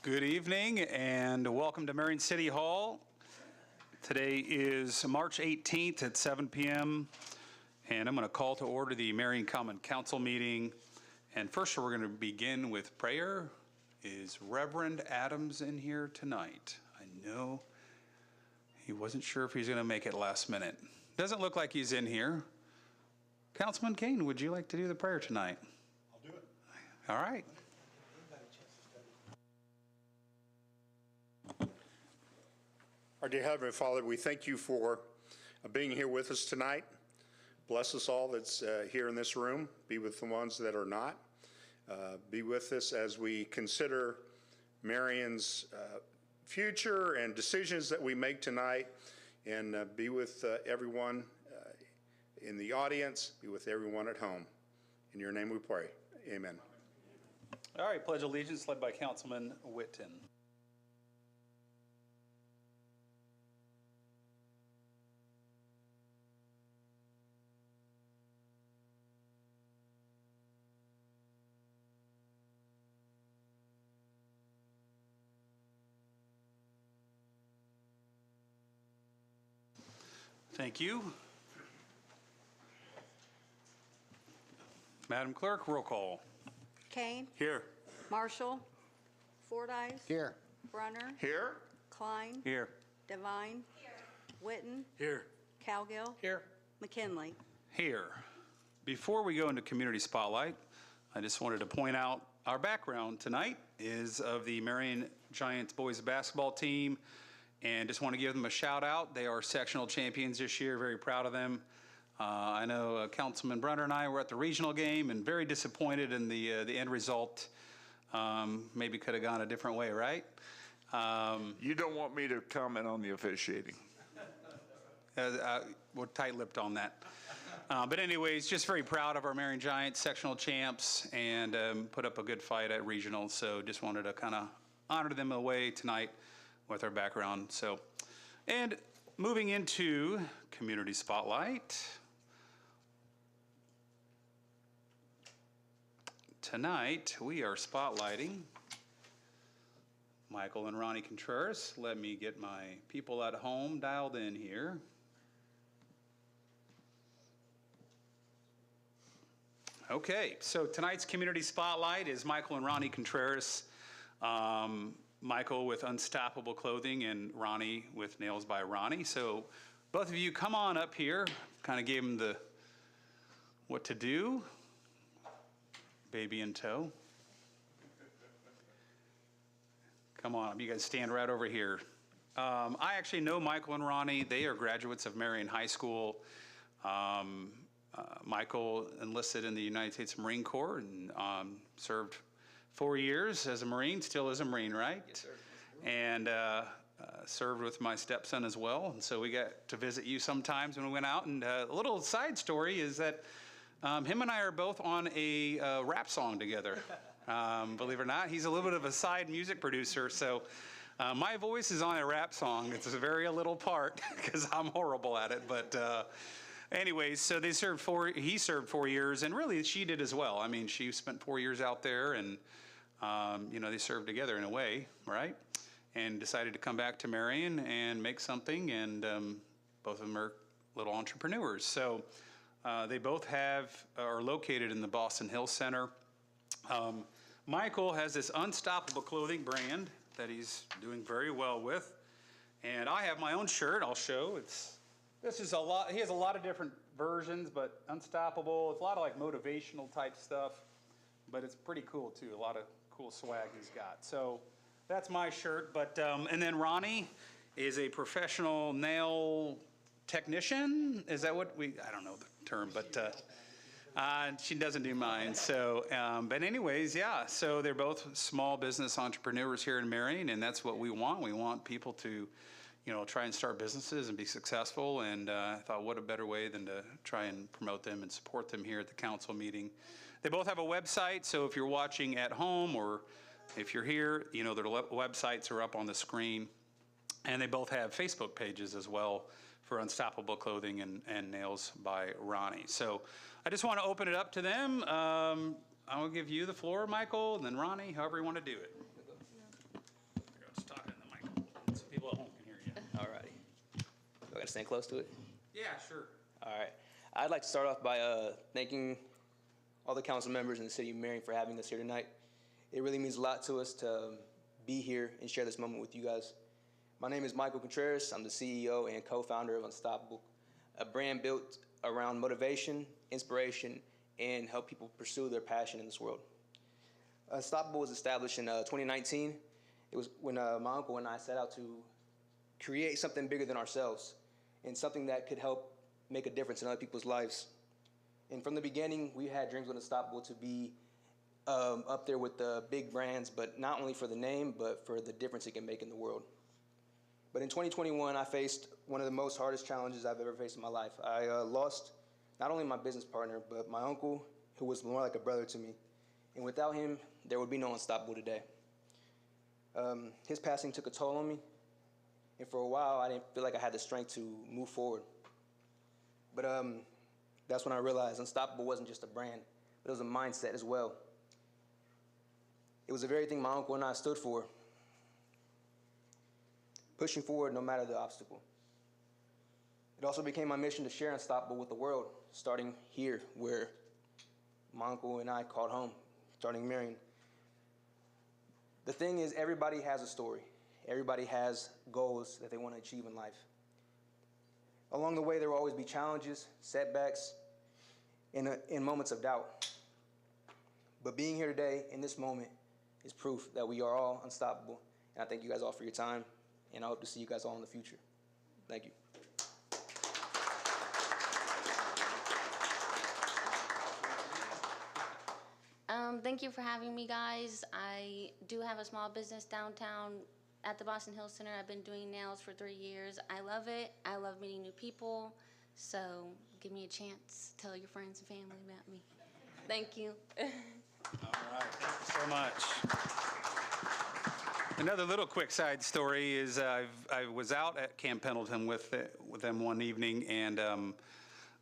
Good evening and welcome to Marion City Hall. Today is March 18th at 7 p.m. and I'm going to call to order the Marion Common Council meeting. And first we're going to begin with prayer. Is Reverend Adams in here tonight? I know he wasn't sure if he's going to make it last minute. Doesn't look like he's in here. Councilman Kane, would you like to do the prayer tonight? I'll do it. All right. Our dear Heavenly Father, we thank you for being here with us tonight. Bless us all that's here in this room. Be with the ones that are not. Be with us as we consider Marion's future and decisions that we make tonight. And be with everyone in the audience. Be with everyone at home. In your name we pray. Amen. All right, Pledge Allegiance led by Councilman Whitten. Thank you. Madam Clerk, roll call. Kane. Here. Marshall. Fordyce. Here. Brunner. Here. Klein. Here. Devine. Here. Witten. Here. Cowgill. Here. McKinley. Here. Before we go into Community Spotlight, I just wanted to point out our background tonight is of the Marion Giants boys basketball team, and just want to give them a shout out. They are sectional champions this year, very proud of them. I know Councilman Brunner and I were at the regional game and very disappointed in the end result. Maybe could have gone a different way, right? You don't want me to comment on the officiating. We're tight-lipped on that. But anyways, just very proud of our Marion Giants sectional champs and put up a good fight at regional. So just wanted to kind of honor them away tonight with our background. So, and moving into Community Spotlight. Tonight, we are spotlighting Michael and Ronnie Contreras. Let me get my people at home dialed in here. Okay, so tonight's Community Spotlight is Michael and Ronnie Contreras. Michael with Unstoppable Clothing and Ronnie with Nails by Ronnie. So both of you come on up here. Kind of gave them the what to do. Baby in tow. Come on, you guys stand right over here. I actually know Michael and Ronnie. They are graduates of Marion High School. Michael enlisted in the United States Marine Corps and served 4 years as a Marine, still is a Marine, right? Yes, sir. And served with my stepson as well. And so we got to visit you sometimes when we went out. And a little side story is that him and I are both on a rap song together. Believe it or not, he's a little bit of a side music producer. So my voice is on a rap song. It's a very little part because I'm horrible at it. But anyways, so he served 4 years, and really she did as well. I mean, she spent 4 years out there, and they served together in a way, right? And decided to come back to Marion and make something, and both of them are little entrepreneurs. So they both are located in the Boston Hills Center. Michael has this Unstoppable Clothing brand that he's doing very well with, and I have my own shirt. I'll show. This is a lot. He has a lot of different versions, but Unstoppable. It's a lot of like motivational type stuff, but it's pretty cool too. A lot of cool swag he's got. So that's my shirt. But and then Ronnie is a professional nail technician. Is that what I don't know the term, but she doesn't do mine. So, but anyways, yeah. So they're both small business entrepreneurs here in Marion, and that's what we want. We want people to, try and start businesses and be successful. And I thought, what a better way than to try and promote them and support them here at the council meeting. They both have a website, so if you're watching at home or if you're here, their websites are up on the screen. And they both have Facebook pages as well for Unstoppable Clothing and Nails by Ronnie. So I just want to open it up to them. I will give you the floor, Michael, and then Ronnie, however you want to do it. to stand close to it? Yeah, sure. All right. I'd like to start off by thanking all the council members in the city of Marion for having us here tonight. It really means a lot to us to be here and share this moment with you guys. My name is Michael Contreras. I'm the CEO and co-founder of Unstoppable, a brand built around motivation, inspiration, and help people pursue their passion in this world. Unstoppable was established in 2019. It was when my uncle and I set out to create something bigger than ourselves and something that could help make a difference in other people's lives. And from the beginning, we had dreams with Unstoppable to be up there with the big brands, but not only for the name, but for the difference it can make in the world. But in 2021, I faced one of the most hardest challenges I've ever faced in my life. I lost not only my business partner, but my uncle, who was more like a brother to me. And without him, there would be no Unstoppable today. His passing took a toll on me, and for a while, I didn't feel like I had the strength to move forward. But that's when I realized Unstoppable wasn't just a brand, but it was a mindset as well. It was the very thing my uncle and I stood for, pushing forward no matter the obstacle. It also became my mission to share Unstoppable with the world, starting here where my uncle and I called home, starting Marion. The thing is, everybody has a story. Everybody has goals that they want to achieve in life. Along the way, there will always be challenges, setbacks, and moments of doubt. But being here today, in this moment, is proof that we are all unstoppable. And I thank you guys all for your time, and I hope to see you guys all in the future. Thank you. Thank you for having me, guys. I do have a small business downtown at the Boston Hill Center. I've been doing nails for 3 years. I love it. I love meeting new people. So give me a chance. Tell your friends and family about me. Thank you. All right, thank you so much. Another little quick side story is I was out at Camp Pendleton with them one evening, and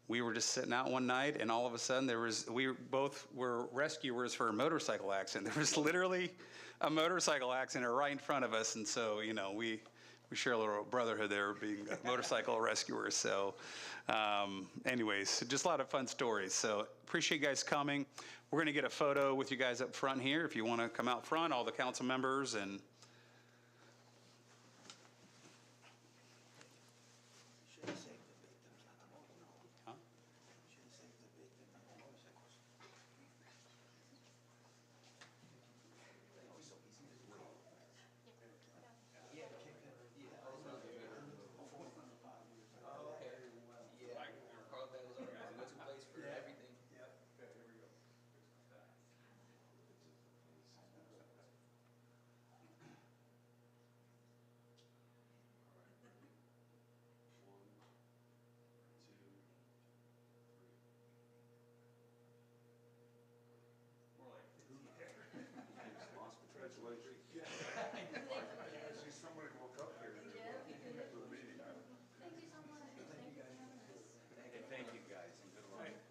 we were just sitting out one night, and all of a sudden we both were rescuers for a motorcycle accident. There was literally a motorcycle accident right in front of us, and so we share a little brotherhood there, being motorcycle rescuers. So, anyways, just a lot of fun stories. So appreciate you guys coming. We're going to get a photo with you guys up front here. If you want to come out front, all the council members and.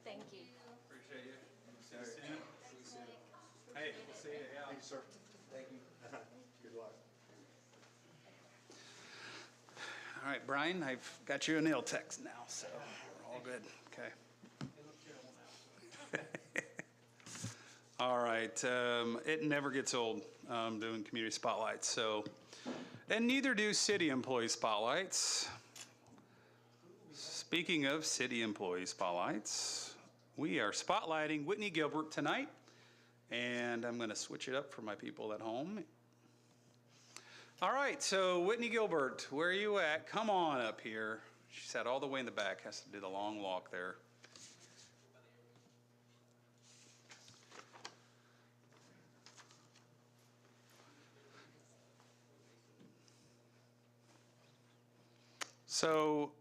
Thank you. Appreciate you. See you soon. Hey, we'll see you. Yeah. Thank you, sir. Thank you. Good luck. All right, Brian, I've got you a nail tech now, so we're all good. Okay. All right. It never gets old doing community spotlights. So, and neither do city employee spotlights. Speaking of city employee spotlights, we are spotlighting Whitney Gilbert tonight, and I'm going to switch it up for my people at home. All right, so Whitney Gilbert, where are you at? Come on up here. She sat all the way in the back, has to do the long walk there. So,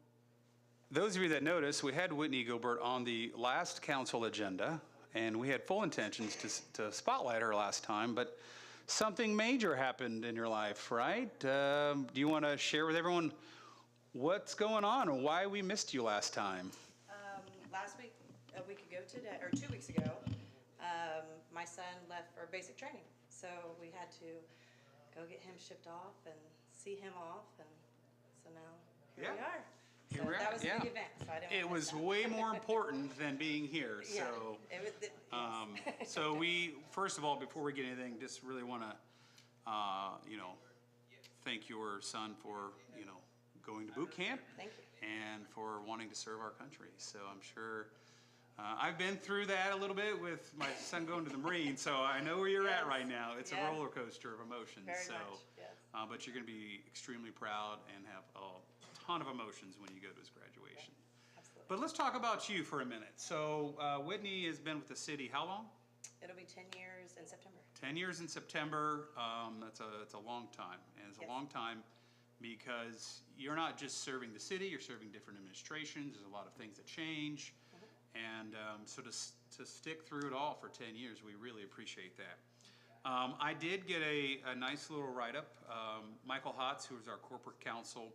those of you that noticed, we had Whitney Gilbert on the last council agenda, and we had full intentions to spotlight her last time, but something major happened in your life, right? Do you want to share with everyone what's going on and why we missed you last time? Last week, a week ago today, or 2 weeks ago, my son left for basic training. So we had to go get him shipped off and see him off, and so now here we are. So Here we are, that was a yeah. big event, so I didn't It want to was miss that. way more important than being here, Yeah, so. it was, yes. So we, first of all, before we get anything, just really want to, thank your son for, going to boot camp. Thank you. And for wanting to serve our country. So I'm sure, I've been through that a little bit with my son going to the Marines, so I know where you're at Yes. right now. It's a Yeah. roller coaster of emotions. Very So, much, yes. but you're going to be extremely proud and have a ton of emotions when you go to his graduation. Absolutely. But let's talk about you for a minute. So Whitney has been with the city how long? It'll be 10 years in September. 10 years in September. It's a long time, and it's a Yes. long time because you're not just serving the city, you're serving different administrations. There's a lot of things that change. And so to stick through it all for 10 years, we really appreciate that. I did get a nice little write-up. Michael Hotz, who is our corporate counsel,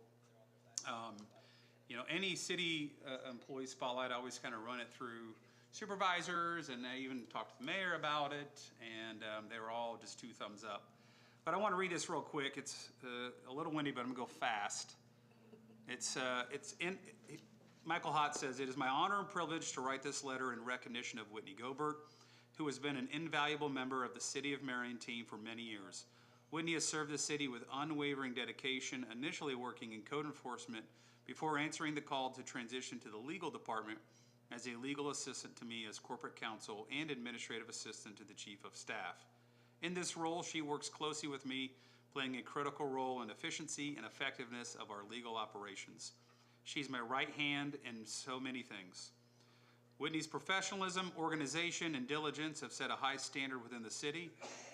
any city employee spotlight, I always kind of run it through supervisors, and I even talked to the mayor about it, and they were all just 2 thumbs up. But I want to read this real quick. It's a little windy, but I'm going to go fast. Michael Hott says, "It is my honor and privilege to write this letter in recognition of Whitney Gobert, who has been an invaluable member of the City of Marion team for many years. Whitney has served the city with unwavering dedication, initially working in code enforcement before answering the call to transition to the legal department as a legal assistant to me as corporate counsel and administrative assistant to the chief of staff. In this role, she works closely with me, playing a critical role in efficiency and effectiveness of our legal operations. She's my right hand in so many things. Whitney's professionalism, organization, and diligence have set a high standard within the city.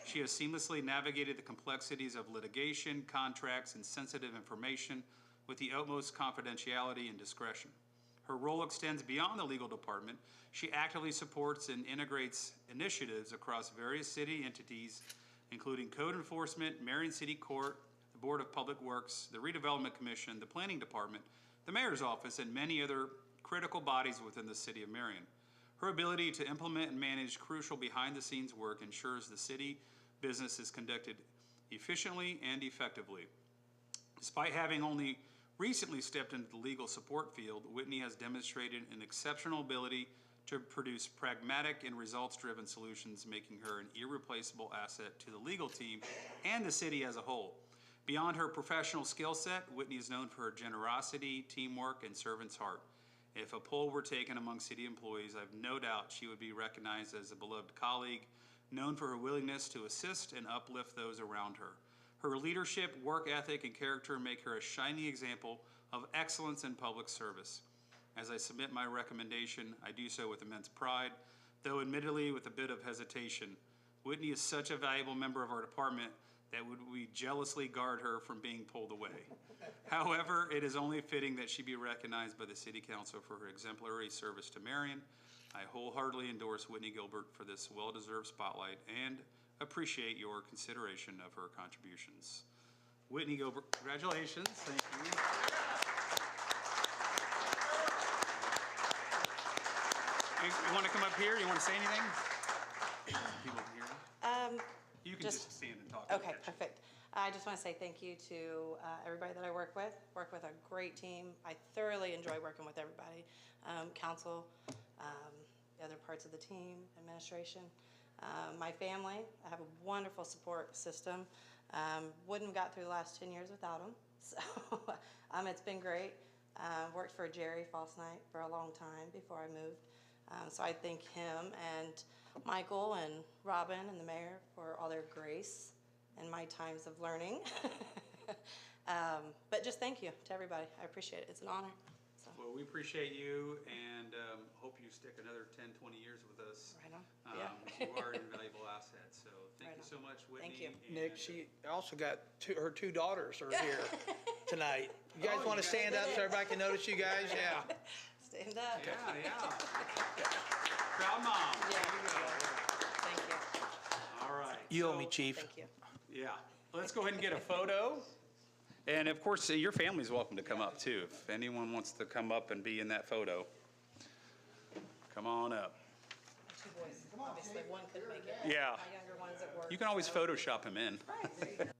She has seamlessly navigated the complexities of litigation, contracts, and sensitive information with the utmost confidentiality and discretion. Her role extends beyond the legal department. She actively supports and integrates initiatives across various city entities, including code enforcement, Marion City Court, the Board of Public Works, the Redevelopment Commission, the Planning Department, the Mayor's Office, and many other critical bodies within the City of Marion. Her ability to implement and manage crucial behind-the-scenes work ensures the city business is conducted efficiently and effectively. Despite having only recently stepped into the legal support field, Whitney has demonstrated an exceptional ability to produce pragmatic and results-driven solutions, making her an irreplaceable asset to the legal team and the city as a whole. Beyond her professional skill set, Whitney is known for her generosity, teamwork, and servant's heart. If a poll were taken among city employees, I have no doubt she would be recognized as a beloved colleague, known for her willingness to assist and uplift those around her. Her leadership, work ethic, and character make her a shining example of excellence in public service. As I submit my recommendation, I do so with immense pride, though admittedly with a bit of hesitation. Whitney is such a valuable member of our department that we jealously guard her from being pulled away. However, it is only fitting that she be recognized by the City Council for her exemplary service to Marion. I wholeheartedly endorse Whitney Gilbert for this well-deserved spotlight and appreciate your consideration of her contributions." Whitney Gilbert, congratulations. Thank you. You want to come up here? You want to say anything? People can hear you. You can just stand and talk. Okay, perfect. I just want to say thank you to everybody that I work with a great team. I thoroughly enjoy working with everybody, council, the other parts of the team, administration, my family. I have a wonderful support system. Wouldn't have got through the last 10 years without them. So it's been great. Worked for Jerry False Night for a long time before I moved. So I thank him and Michael and Robin and the mayor for all their grace in my times of learning. But just thank you to everybody. I appreciate it. It's an honor. So, Well, we appreciate you and hope you stick another 10, 20 years with us. right on. Yeah. You are an invaluable asset, so thank Right you on. so much, Whitney. Thank you. Nick, and, she also got her 2 daughters are here tonight. You guys Oh, want to you stand guys up did so it. everybody can notice you guys? Yeah. Stand up. Yeah. Proud mom. Yeah. There you go. Thank you. All right. You owe me, so- Chief. Thank you. Yeah. Let's go ahead and get a photo. And of course, your family's welcome to come up too. If anyone wants to come up and be in that photo, come on up. 2 boys. Obviously, one couldn't make it. Yeah. My younger one's at work. You can always so- Photoshop him in. Right, there you go.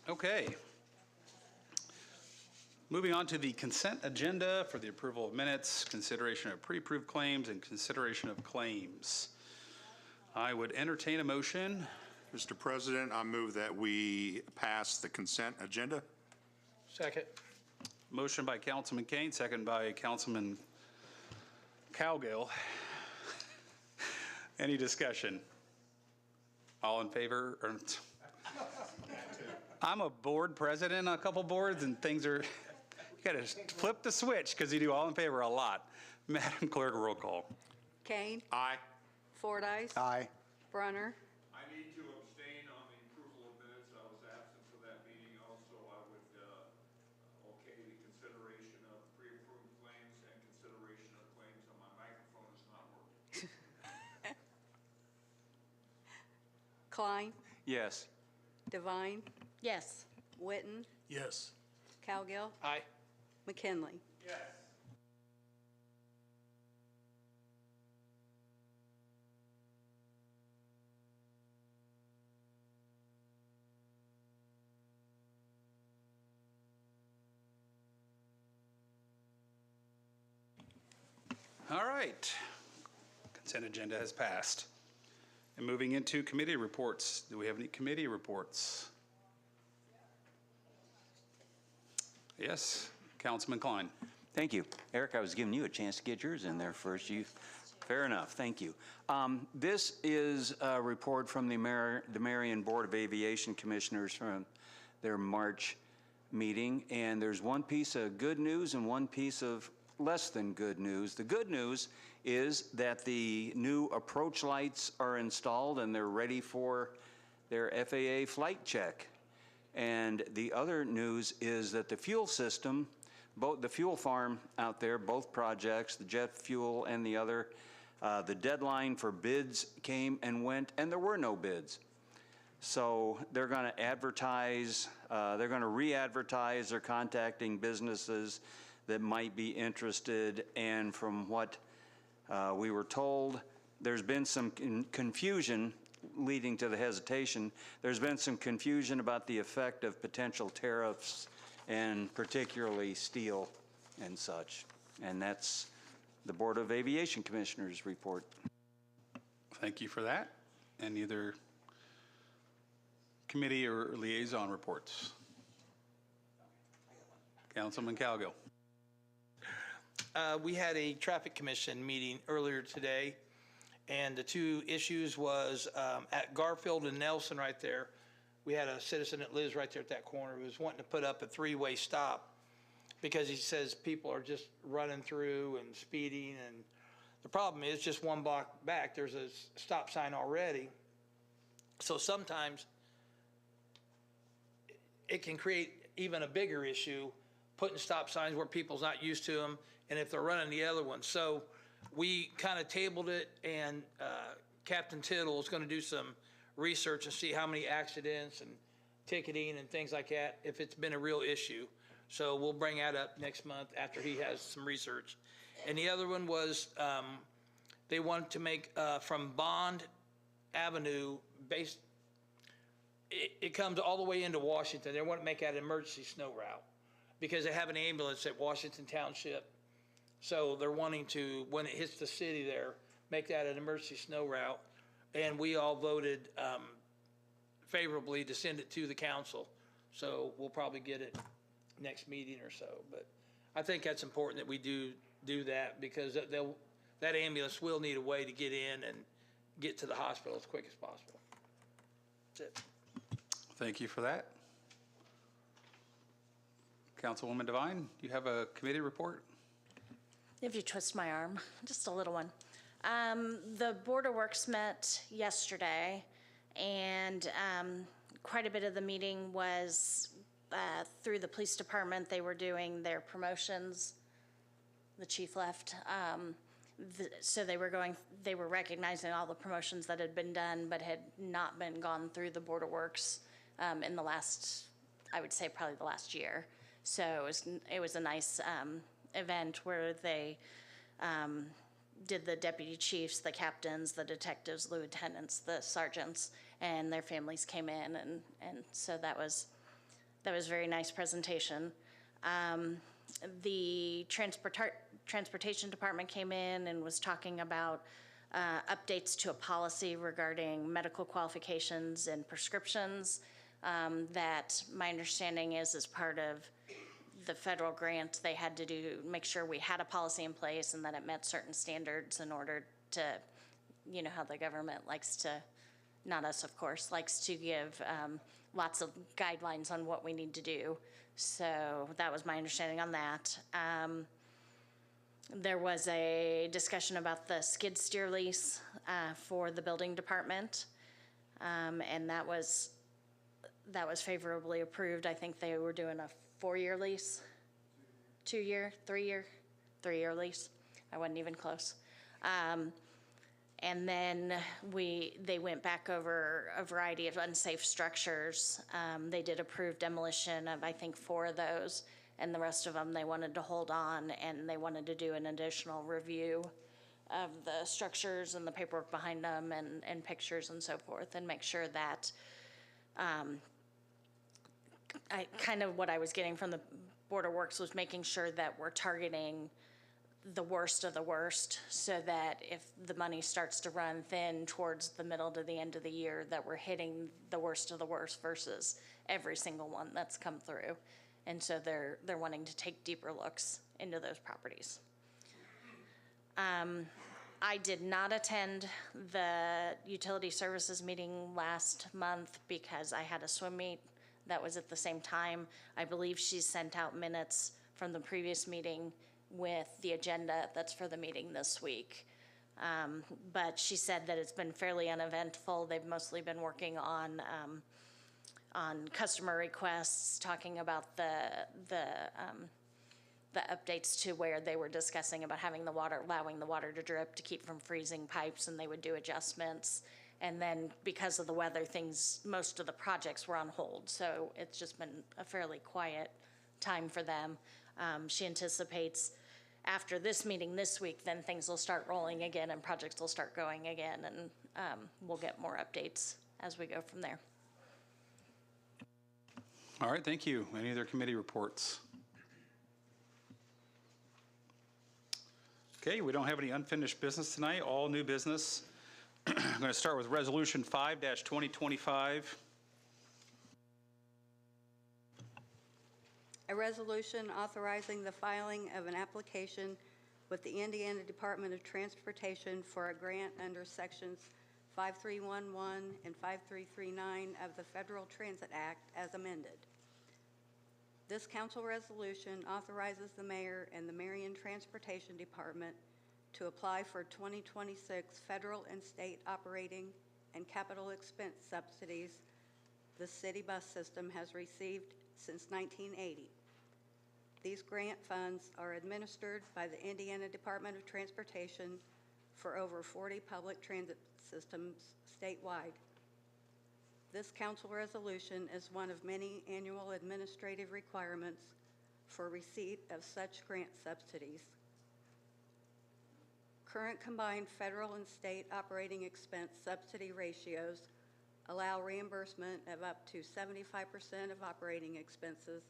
Okay. Moving on to the consent agenda for the approval of minutes, consideration of pre-approved claims, and consideration of claims. I would entertain a motion. Mr. President, I move that we pass the consent agenda. Second. Motion by Councilman Kane, second by Councilman Cowgill. Any discussion? All in favor? I'm a board president on a couple boards, and things are, you got to flip the switch because you do all in favor a lot. Madam Clerk, roll call. Kane. Aye. Fordice. Aye. Brunner. I need to abstain on the approval of minutes. I was absent for that meeting. Also, I would okay the consideration of pre-approved claims and consideration of claims, and my microphone is not working. Klein. Yes. Devine. Yes. Witten. Yes. Cowgill. Aye. McKinley. Yes. All right. Consent agenda has passed. And moving into committee reports. Do we have any committee reports? Yes, Councilman Klein. Thank you. Eric, I was giving you a chance to get yours in there first. Fair enough. Thank you. This is a report from the Marion Board of Aviation Commissioners from their March meeting. And there's one piece of good news and one piece of less than good news. The good news is that the new approach lights are installed and they're ready for their FAA flight check. And the other news is that the fuel system, both the fuel farm out there, both projects, the jet fuel and the other, the deadline for bids came and went, and there were no bids. So they're going to advertise, they're going to re-advertise, they're contacting businesses that might be interested, and from what we were told, there's been some confusion leading to the hesitation. There's been some confusion about the effect of potential tariffs, and particularly steel and such. And that's the Board of Aviation Commissioners report. Thank you for that. Any other committee or liaison reports? Councilman Cowgill. We had a traffic commission meeting earlier today, and the two issues was at Garfield and Nelson right there. We had a citizen that lives right there at that corner who was wanting to put up a three-way stop because he says people are just running through and speeding, and the problem is just one block back there's a stop sign already. So sometimes it can create even a bigger issue putting stop signs where people's not used to them, and if they're running the other one. So we kind of tabled it, and Captain Tittle is going to do some research and see how many accidents and ticketing and things like that, if it's been a real issue. So we'll bring that up next month after he has some research. And the other one was they wanted to make from Bond Avenue, it comes all the way into Washington. They want to make that an emergency snow route because they have an ambulance at Washington Township. So they're wanting to, when it hits the city there, make that an emergency snow route. And we all voted favorably to send it to the council. So we'll probably get it next meeting or so. But I think that's important that we do that because that ambulance will need a way to get in and get to the hospital as quick as possible. That's it. Thank you for that. Councilwoman Devine, you have a committee report? If you twist my arm, just a little one. The Board of Works met yesterday, and quite a bit of the meeting was through the police department. They were doing their promotions. The chief left. So they were recognizing all the promotions that had been done but had not been gone through the Board of Works in the last, I would say probably the last year. So it was a nice event where they did the deputy chiefs, the captains, the detectives, the lieutenants, the sergeants, and their families came in, and so that was That was a very nice presentation. The Transportation Department came in and was talking about updates to a policy regarding medical qualifications and prescriptions. That my understanding is as part of the federal grant, they had to make sure we had a policy in place and that it met certain standards in order to, you know how the government likes to, not us of course, likes to give lots of guidelines on what we need to do. So that was my understanding on that. There was a discussion about the skid steer lease for the building department, and that was favorably approved. I think they were doing a 4-year lease, 2-year, 3-year lease. I wasn't even close. And then they went back over a variety of unsafe structures. They did approve demolition of, I think, 4 of those, and the rest of them they wanted to hold on, and they wanted to do an additional review of the structures and the paperwork behind them and pictures and so forth, and make sure that kind of what I was getting from the Board of Works was making sure that we're targeting the worst of the worst, so that if the money starts to run thin towards the middle to the end of the year, that we're hitting the worst of the worst versus every single one that's come through. And so they're wanting to take deeper looks into those properties. I did not attend the utility services meeting last month because I had a swim meet that was at the same time. I believe she sent out minutes from the previous meeting with the agenda that's for the meeting this week. But she said that it's been fairly uneventful. They've mostly been working on customer requests, talking about the updates to where they were discussing about allowing the water to drip to keep from freezing pipes, and they would do adjustments. And then because of the weather, most of the projects were on hold. So it's just been a fairly quiet time for them. She anticipates after this meeting this week, then things will start rolling again and projects will start going again, and we'll get more updates as we go from there. All right, thank you. Any other committee reports? Okay, we don't have any unfinished business tonight, all new business. I'm going to start with Resolution 5-2025. A resolution authorizing the filing of an application with the Indiana Department of Transportation for a grant under Sections 5311 and 5339 of the Federal Transit Act as amended. This council resolution authorizes the mayor and the Marion Transportation Department to apply for 2026 federal and state operating and capital expense subsidies the city bus system has received since 1980. These grant funds are administered by the Indiana Department of Transportation for over 40 public transit systems statewide. This council resolution is one of many annual administrative requirements for receipt of such grant subsidies. Current combined federal and state operating expense subsidy ratios allow reimbursement of up to 75% of operating expenses.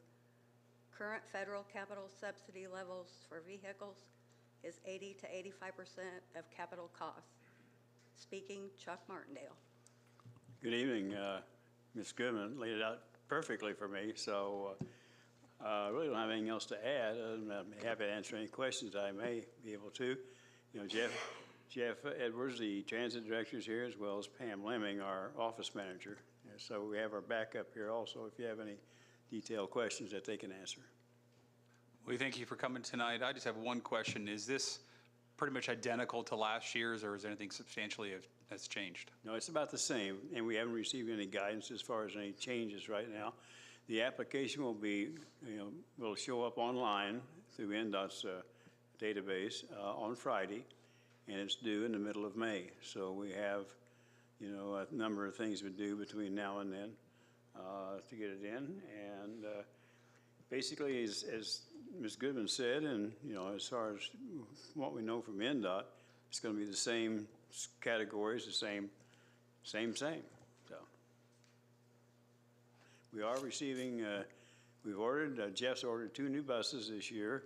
Current federal capital subsidy levels for vehicles is 80 to 85% of capital costs. Speaking, Chuck Martindale. Good evening. Ms. Goodman laid it out perfectly for me, so I really don't have anything else to add. I'm happy to answer any questions I may be able to. You know, Jeff Edwards, the transit director, is here, as well as Pam Lemming, our office manager. And so we have our backup here also if you have any detailed questions that they can answer. We thank you for coming tonight. I just have one question. Is this pretty much identical to last year's, or is there anything substantially that's changed? No, it's about the same, and we haven't received any guidance as far as any changes right now. The application will be, will show up online through NDOT's database on Friday, and it's due in the middle of May. So we have, a number of things to do between now and then to get it in. And basically, as Ms. Goodman said, and as far as what we know from NDOT, it's going to be the same categories, the same. So we are receiving Jeff's ordered 2 new buses this year,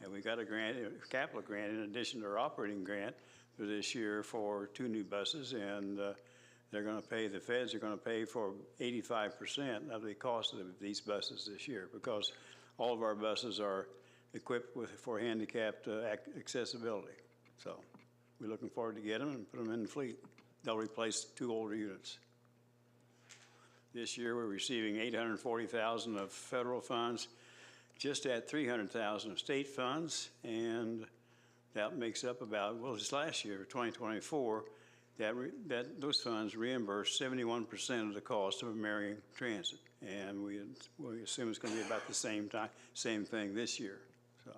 and we got a grant, a capital grant in addition to our operating grant for this year for 2 new buses, and they're going to pay, the feds are going to pay for 85% of the cost of these buses this year, because all of our buses are equipped for handicapped accessibility. So we're looking forward to get them and put them in the fleet. They'll replace 2 older units. This year, we're receiving $840,000 of federal funds, just at $300,000 of state funds, and that makes up about, well, this last year, 2024, those funds reimburse 71% of the cost of Marion Transit, and we assume it's going to be about the same thing this year. So,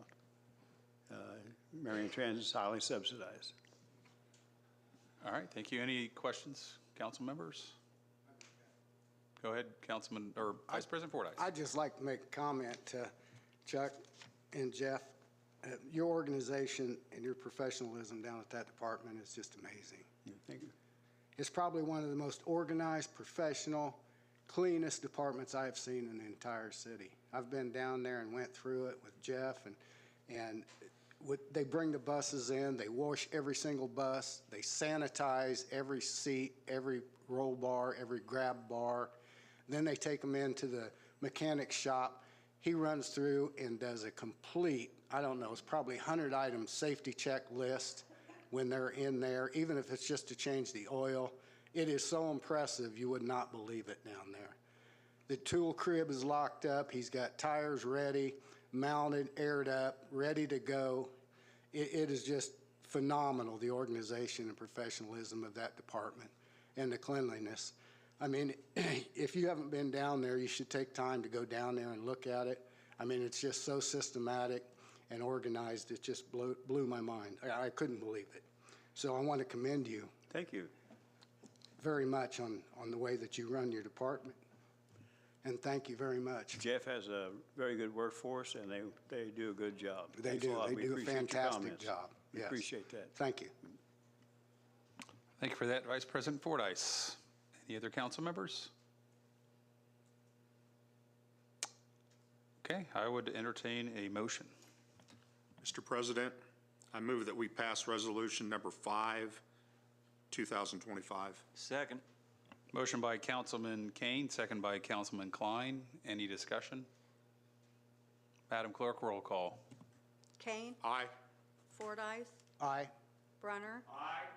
Marion Transit is highly subsidized. All right, thank you. Any questions, council members? Go ahead, Councilman, or Vice President Fordyce. I'd just like to make a comment to Chuck and Jeff. Your organization and your professionalism down at that department is just amazing. Yeah, thank you. It's probably one of the most organized, professional, cleanest departments I've seen in the entire city. I've been down there and went through it with Jeff, and they bring the buses in, they wash every single bus, they sanitize every seat, every roll bar, every grab bar. Then they take them into the mechanic shop. He runs through and does a complete, I don't know, it's probably 100-item safety checklist when they're in there, even if it's just to change the oil. It is so impressive, you would not believe it down there. The tool crib is locked up. He's got tires ready, mounted, aired up, ready to go. It is just phenomenal, the organization and professionalism of that department and the cleanliness. I mean, if you haven't been down there, you should take time to go down there and look at it. I mean, it's just so systematic and organized. It just blew my mind. I couldn't believe it. So I want to commend you. Thank you. Very much on the way that you run your department. And thank you very much. Jeff has a very good workforce, and they do a good job. They Thanks a do. lot. They We do a appreciate your fantastic comments. job. We Yes. appreciate that. Thank you. Thank you for that, Vice President Fordyce. Any other council members? Okay, I would entertain a motion. Mr. President, I move that we pass resolution number 5, 2025. Second. Motion by Councilman Kane, second by Councilman Klein. Any discussion? Madam Clerk, roll call. Kane, Aye. Fordyce, Aye. Brunner. Aye.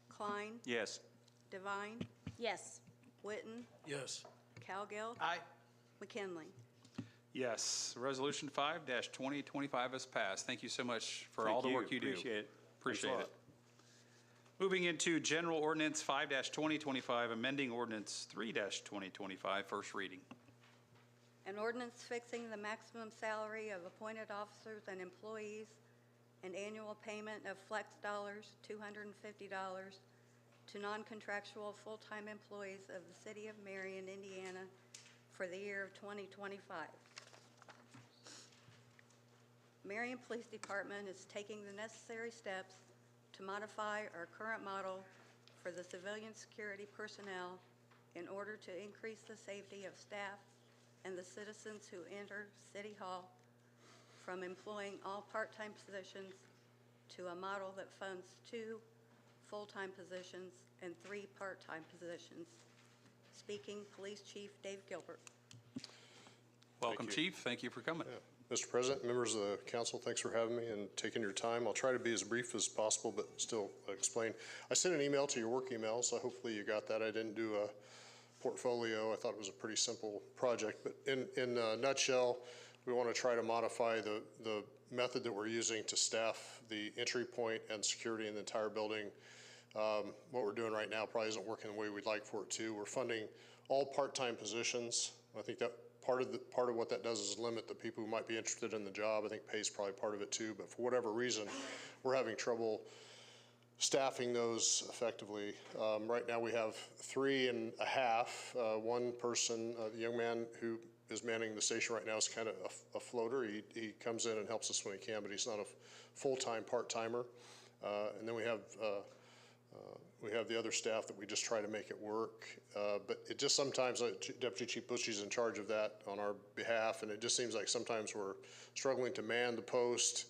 Klein, Yes. Devine, Yes. Witten, Yes. Cowgill, Aye. McKinley. Yes, Resolution 5-2025 is passed. Thank you so much for all the work you do. Appreciate it. Appreciate Thanks a it. Moving into General Ordinance 5-2025, amending Ordinance 3-2025, first reading. An ordinance fixing the maximum salary of appointed officers and employees and annual payment of flex dollars, $250, to non-contractual full-time employees of the City of Marion, Indiana, for the year of 2025. Marion Police Department is taking the necessary steps to modify our current model for the civilian security personnel in order to increase the safety of staff and the citizens who enter City Hall from employing all part-time positions to a model that funds 2 full-time positions and 3 part-time positions. Speaking, Police Chief Dave Gilbert. Welcome, you. Chief. Thank you for coming. Mr. President, members of the council, thanks for having me and taking your time. I'll try to be as brief as possible, but still explain. I sent an email to your work email, so hopefully you got that. I didn't do a portfolio. I thought it was a pretty simple project, but in a nutshell, we want to try to modify the method that we're using to staff the entry point and security in the entire building. What we're doing right now probably isn't working the way we'd like for it to. We're funding all part-time positions. I think that part of what that does is limit the people who might be interested in the job. I think pay is probably part of it too, but for whatever reason, we're having trouble staffing those effectively. Right now we have 3.5. One person, the young man who is manning the station right now is kind of a floater. He comes in and helps us when he can, but he's not a full-time part-timer. And then we have We have the other staff that we just try to make it work. But it just sometimes, Deputy Chief Bushy's in charge of that on our behalf, and it just seems like sometimes we're struggling to man the post,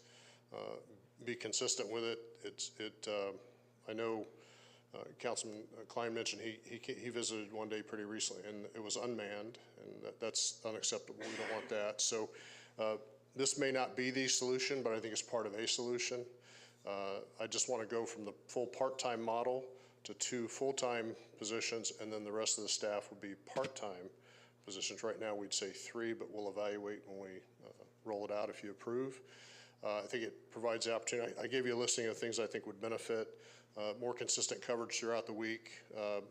be consistent with it. I know Councilman Klein mentioned he visited one day pretty recently, and it was unmanned, and that's unacceptable. We don't want that. So this may not be the solution, but I think it's part of a solution. I just want to go from the full part-time model to 2 full-time positions, and then the rest of the staff would be part-time positions. Right now, we'd say 3, but we'll evaluate when we roll it out if you approve. I think it provides the opportunity. I gave you a listing of things I think would benefit. More consistent coverage throughout the week,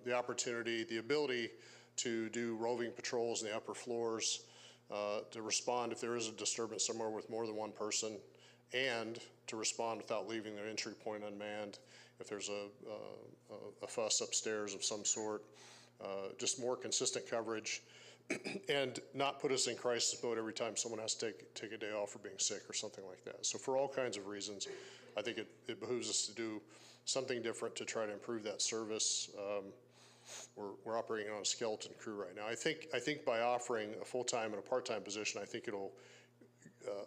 the opportunity, the ability to do roving patrols in the upper floors, to respond if there is a disturbance somewhere with more than one person, and to respond without leaving their entry point unmanned if there's a fuss upstairs of some sort. Just more consistent coverage and not put us in crisis mode every time someone has to take a day off for being sick or something like that. So for all kinds of reasons, I think it behooves us to do something different to try to improve that service. We're operating on a skeleton crew right now. I think by offering a full-time and a part-time position, I think it'll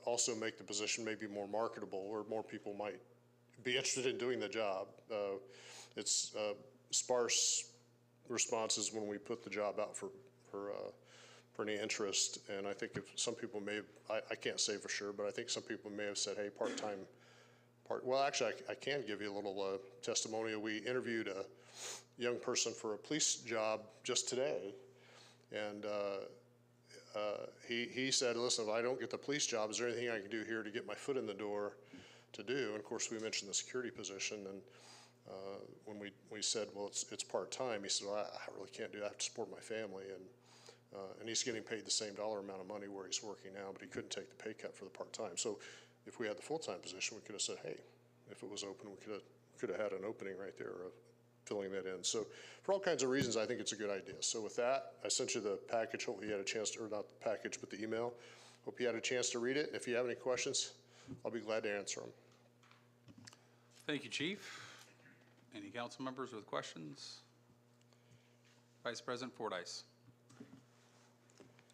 also make the position maybe more marketable, or more people might be interested in doing the job. It's sparse responses when we put the job out for any interest, and I think if some people may have, I can't say for sure, but I think some people may have said, hey, part-time. Well, actually, I can give you a little testimonial. We interviewed a young person for a police job just today, and he said, listen, if I don't get the police job, is there anything I can do here to get my foot in the door to do? And of course, we mentioned the security position, and when we said, well, it's part-time, he said, well, I really can't do that. I have to support my family, and he's getting paid the same dollar amount of money where he's working now, but he couldn't take the pay cut for the part-time. So if we had the full-time position, we could have said, hey, if it was open, we could have had an opening right there of filling that in. So for all kinds of reasons, I think it's a good idea. So with that, I sent you the package. Hopefully you had a chance to, or not the package, but the email. Hope you had a chance to read it. If you have any questions, I'll be glad to answer them. Thank you, Chief. Any council members with questions? Vice President Fordyce.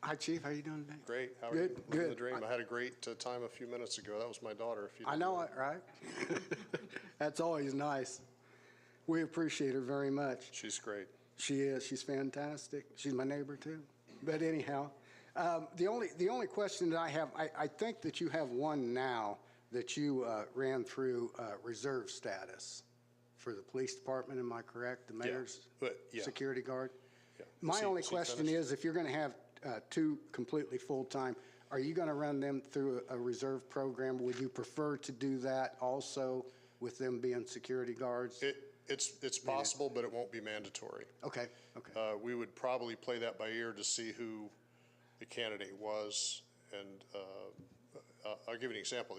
Hi, Chief. How you doing today? Great. How are Good, you? Living good. the dream. I had a great time a few minutes ago. That was my daughter. If you I didn't know it, right? That's always nice. We appreciate her very much. She's great. She is. She's fantastic. She's my neighbor, too. But anyhow, the only question that I have, I think that you have one now that you ran through reserve status for the police department. Am I correct? The mayor's security guard? Yeah. My only question is, if you're going to have 2 completely full-time, are you going to run them through a reserve program? Would you prefer to do that also with them being security guards? It's possible, but it won't be mandatory. Okay. We would probably play that by ear to see who the candidate was, and I'll give you an example.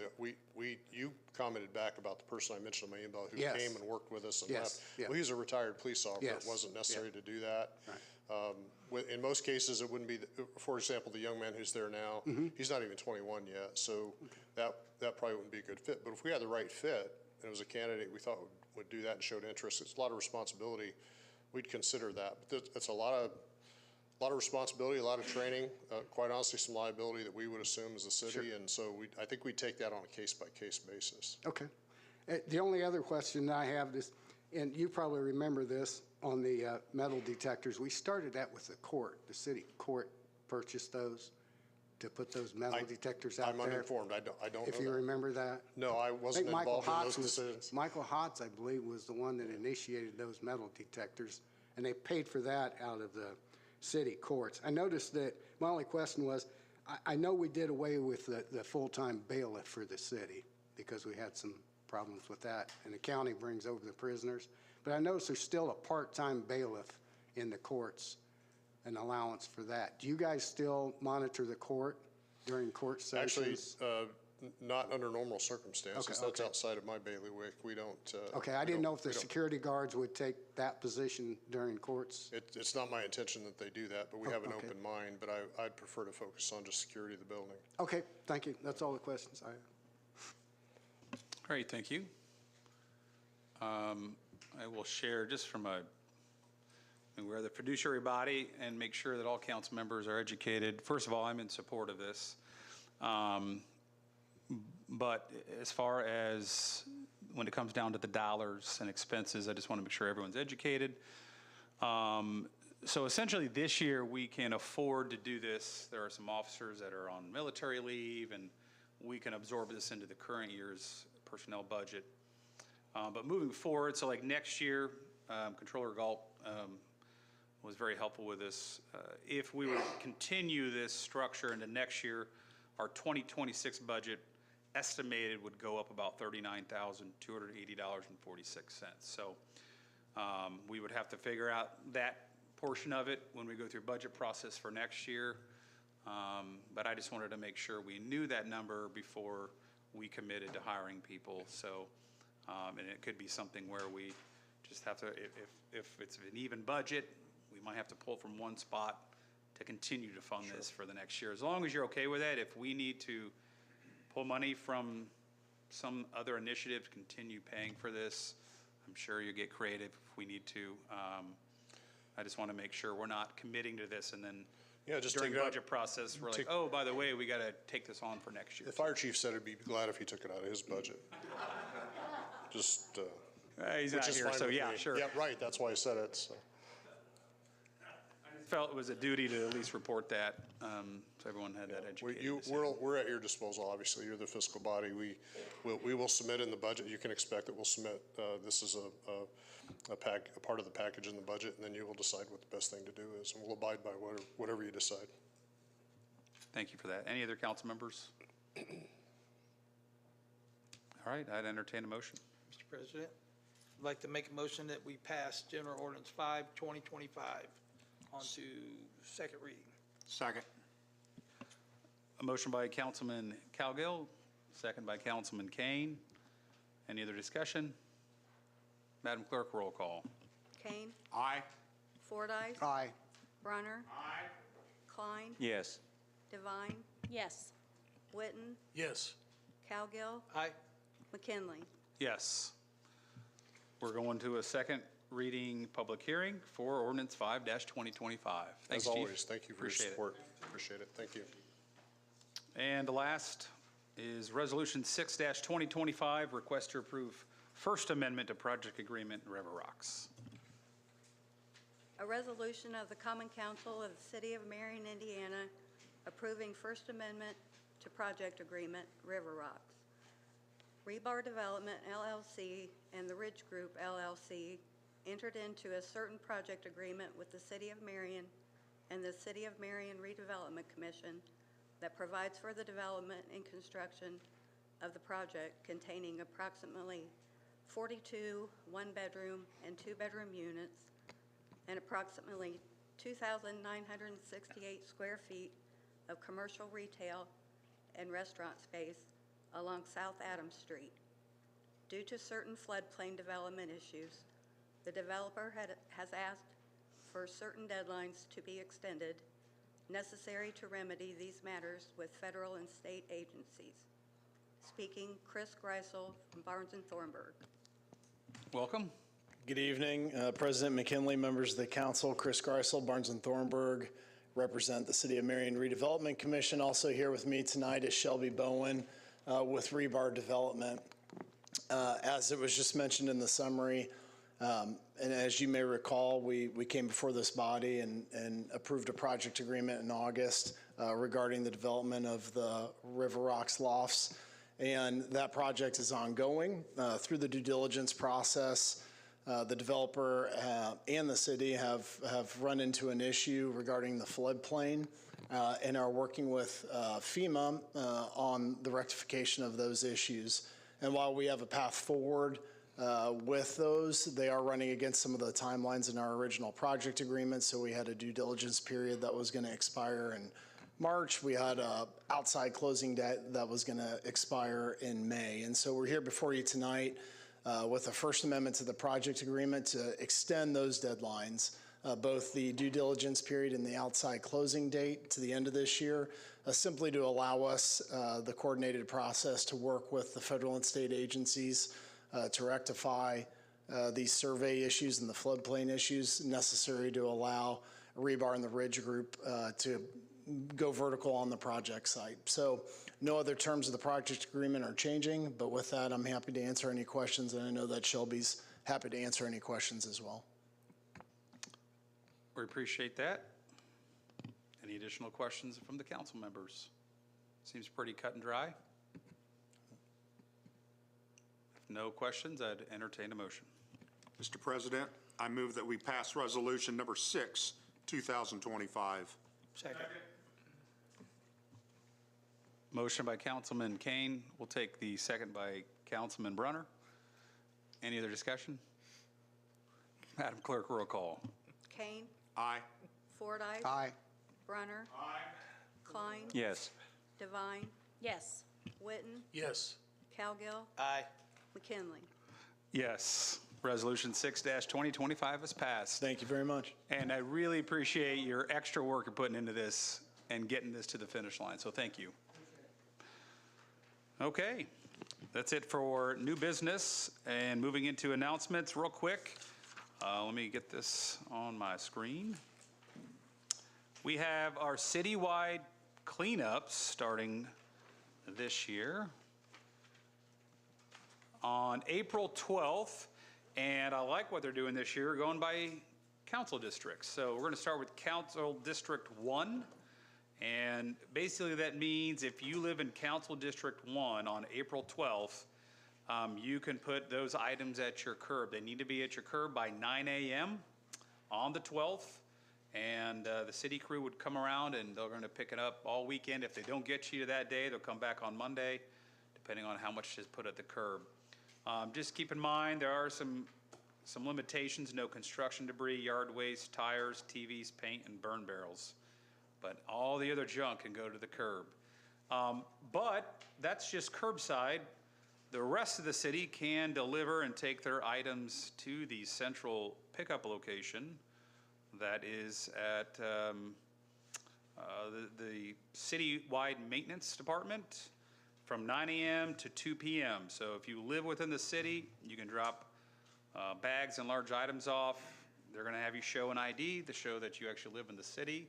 You commented back about the person I mentioned in my email who came and worked with us and left. Yeah. Well, he's a retired police officer. Yes. It wasn't necessary to do that. Right. In most cases, it wouldn't be, for example, the young man who's there now, he's not even 21 yet, so that probably wouldn't be a good fit. But if we had the right fit, and it was a candidate we thought would do that and showed interest, it's a lot of responsibility, we'd consider that. But it's a lot of responsibility, a lot of training, quite honestly, some liability that we would assume as a city. Sure. And so I think we take that on a case-by-case basis. Okay. The only other question I have is, and you probably remember this, on the metal detectors, we started that with the court. The city court purchased those to put those metal detectors out there. I'm uninformed. I don't know If you remember that. No, I wasn't involved in those decisions. Michael Hotz, I believe, was the one that initiated those metal detectors, and they paid for that out of the city courts. I noticed that, my only question was, I know we did away with the full-time bailiff for the city because we had some problems with that, and the county brings over the prisoners. But I noticed there's still a part-time bailiff in the courts, an allowance for that. Do you guys still monitor the court during court sessions? Actually, not under normal circumstances. Okay, That's okay. outside of my bailiwick. We don't. Okay, I didn't know if the security guards would take that position during courts. It's not my intention that they do that, but we have an okay. open mind. But I'd prefer to focus on just security of the building. Okay, thank you. That's all the questions I have. All right, thank you. I will share just from we're the fiduciary body and make sure that all council members are educated. First of all, I'm in support of this. But as far as when it comes down to the dollars and expenses, I just want to make sure everyone's educated. So essentially this year we can afford to do this. There are some officers that are on military leave and we can absorb this into the current year's personnel budget. But moving forward, so like next year, Controller Galt was very helpful with this. If we would continue this structure into next year, our 2026 budget estimated would go up about $39,280.46. So we would have to figure out that portion of it when we go through budget process for next year. But I just wanted to make sure we knew that number before we committed to hiring people. So, and it could be something where we just have to, if it's an even budget, we might have to pull from one spot to continue to fund this for the next year. As long as you're okay with that, if we need to pull money from some other initiative to continue paying for this, I'm sure you get creative if we need to. I just want to make sure we're not committing to this and then just during take it out. budget process, we're like, oh, by the way, we got to take this on for next year. The fire chief said he'd be glad if he took it out of his budget. Just, He's which not is here, fine so with yeah, me. sure. Yeah, right, that's why I said it, so. Felt it was a duty to at least report that, so everyone had that educated. We're at your disposal, obviously. You're the fiscal body. We will submit in the budget. You can expect that we'll submit, this is a part of the package in the budget, and then you will decide what the best thing to do is, and we'll abide by whatever you decide. Thank you for that. Any other council members? All right, I'd entertain a motion. Mr. President, I'd like to make a motion that we pass General Ordinance 5, 2025 on to second reading. Second. A motion by Councilman Cowgill, second by Councilman Kane. Any other discussion? Madam Clerk, roll call. Kane, Aye. Fordyce, Aye. Brunner, Klein, Yes. Devine, Yes. Witten, Yes. Cowgill, Aye. McKinley. Yes. We're going to a second reading public hearing for ordinance 5-2025. Thanks, As Chief. always, thank you for your Appreciate it. support. Appreciate it. Thank you. And the last is Resolution 6-2025, request to approve First Amendment to Project Agreement River Rocks. A resolution of the Common Council of the City of Marion, Indiana, approving First Amendment to Project Agreement River Rocks. Rebar Development LLC and the Ridge Group LLC entered into a certain project agreement with the City of Marion and the City of Marion Redevelopment Commission that provides for the development and construction of the project containing approximately 42 one-bedroom and two-bedroom units and approximately 2,968 square feet of commercial retail and restaurant space along South Adams Street. Due to certain floodplain development issues, the developer has asked for certain deadlines to be extended necessary to remedy these matters with federal and state agencies. Speaking, Chris Greisel from Barnes & Thornburg. Welcome. Good evening, President McKinley, members of the council. Chris Greisel, Barnes & Thornburg, represent the City of Marion Redevelopment Commission. Also here with me tonight is Shelby Bowen with Rebar Development. As it was just mentioned in the summary, and as you may recall, we came before this body and approved a project agreement in August regarding the development of the River Rocks lofts. And that project is ongoing. Through the due diligence process, the developer and the city have run into an issue regarding the floodplain and are working with FEMA on the rectification of those issues. And while we have a path forward with those, they are running against some of the timelines in our original project agreement. So we had a due diligence period that was going to expire in March. We had a outside closing date that was going to expire in May. And so we're here before you tonight with a First Amendment to the project agreement to extend those deadlines, both the due diligence period and the outside closing date to the end of this year, simply to allow us the coordinated process to work with the federal and state agencies to rectify these survey issues and the floodplain issues necessary to allow rebar and the Ridge Group to go vertical on the project site. So no other terms of the project agreement are changing, but with that, I'm happy to answer any questions, and I know that Shelby's happy to answer any questions as well. We appreciate that. Any additional questions from the council members? Seems pretty cut and dry. If no questions, I'd entertain a motion. Mr. President, I move that we pass Resolution Number 6, 2025. Second. Motion by Councilman Kane. We'll take the second by Councilman Brunner. Any other discussion? Madam Clerk, roll call. Kane. Aye. Fordice. Aye. Brunner. Klein. Yes. Devine. Yes. Witten. Yes. Cowgill. Aye. McKinley. Yes. Resolution 6-2025 is passed. Thank you very much. And I really appreciate your extra work you're putting into this and getting this to the finish line, so thank you. Okay, that's it for new business, and moving into announcements real quick. Let me get this on my screen. We have our citywide cleanups starting this year on April 12th, and I like what they're doing this year, going by council districts. So we're going to start with Council District 1. And basically that means if you live in Council District 1 on April 12th, you can put those items at your curb. They need to be at your curb by 9 a.m. on the 12th. And the city crew would come around and they're going to pick it up all weekend. If they don't get you to that day, they'll come back on Monday, depending on how much is put at the curb. Just keep in mind, there are some limitations: no construction debris, yard waste, tires, TVs, paint, and burn barrels. But all the other junk can go to the curb. But that's just curbside. The rest of the city can deliver and take their items to the central pickup location that is at the citywide maintenance department from 9 a.m. to 2 p.m. So if you live within the city, you can drop bags and large items off. They're going to have you show an ID to show that you actually live in the city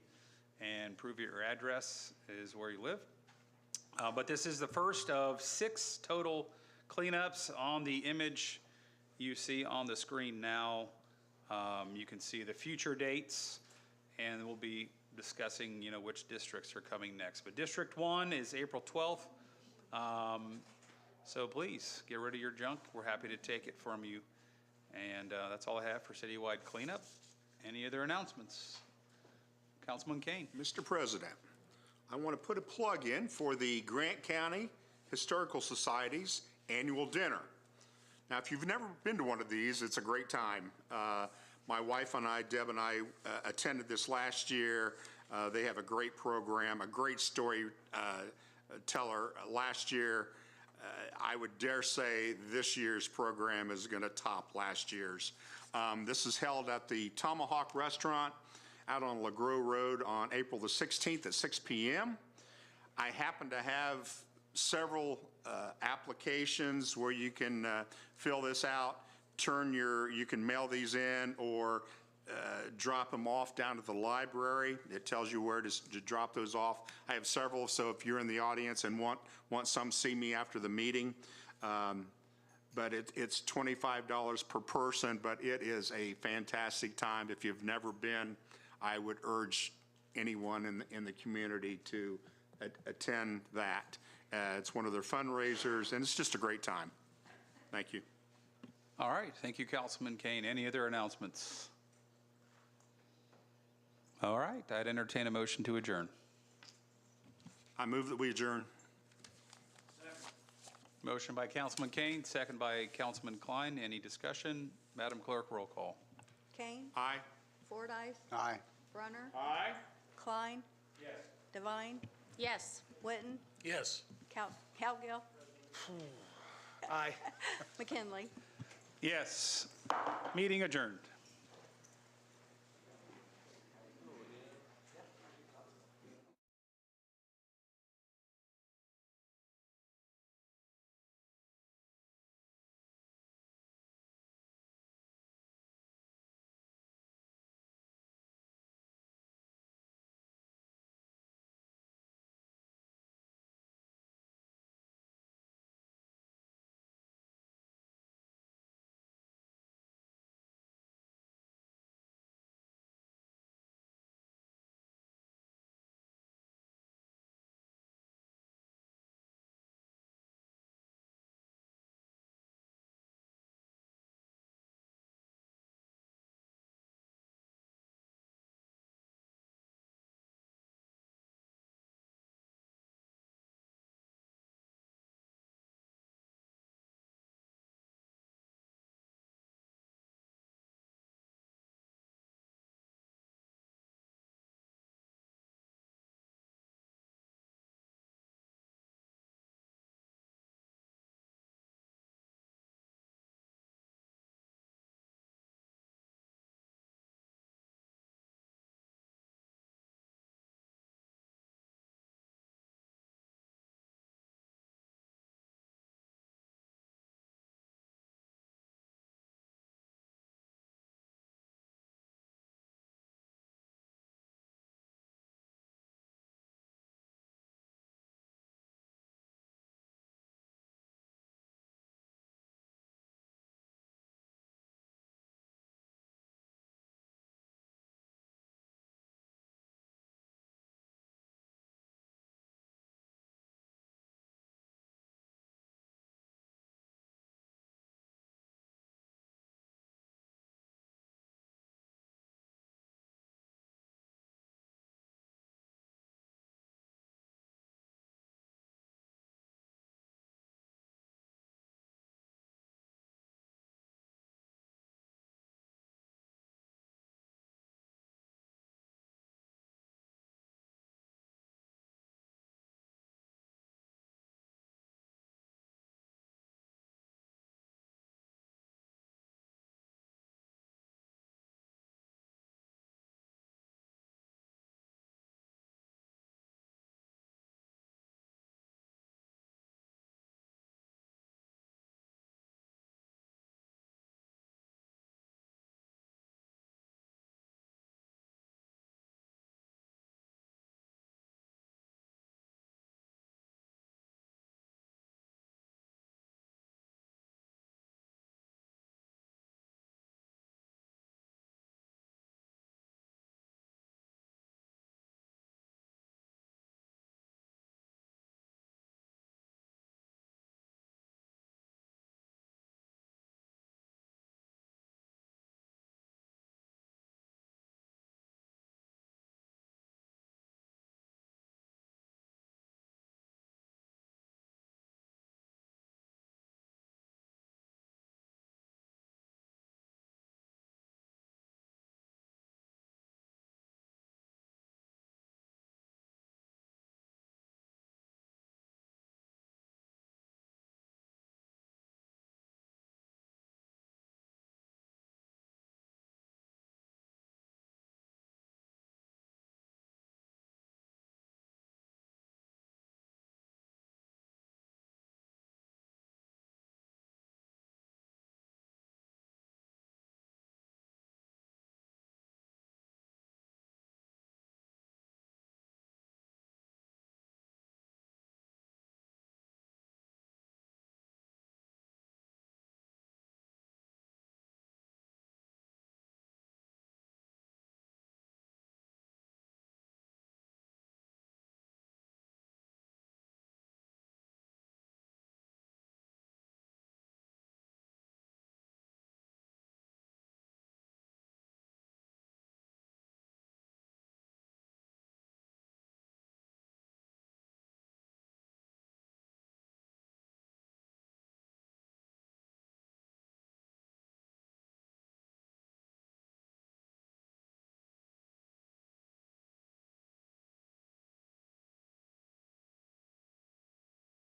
and prove your address is where you live. But this is the first of 6 total cleanups. On the image you see on the screen now, you can see the future dates, and we'll be discussing, which districts are coming next. But District 1 is April 12th. So please get rid of your junk. We're happy to take it from you. And that's all I have for citywide cleanup. Any other announcements? Councilman Kane. Mr. President, I want to put a plug in for the Grant County Historical Society's annual dinner. Now, if you've never been to one of these, it's a great time. My wife and I, Deb and I, attended this last year. They have a great program, a great storyteller. Last year, I would dare say this year's program is going to top last year's. This is held at the Tomahawk Restaurant out on LeGros Road on April the 16th at 6 p.m. I happen to have several applications where you can fill this out, you can mail these in or drop them off down to the library. It tells you where to drop those off. I have several, so if you're in the audience and want some, see me after the meeting. But it's $25 per person, but it is a fantastic time. If you've never been, I would urge anyone in the community to attend that. It's one of their fundraisers, and it's just a great time. Thank you. All right. Thank you, Councilman Kane. Any other announcements? All right. I'd entertain a motion to adjourn. I move that we adjourn. Motion by Councilman Kane, second by Councilman Klein. Any discussion? Madam Clerk, roll call. Kane. Aye. Fordice. Aye. Brunner. Aye. Klein. Yes. Devine. Yes. Witten. Yes. Cowgill. Aye. McKinley. Yes. Meeting adjourned.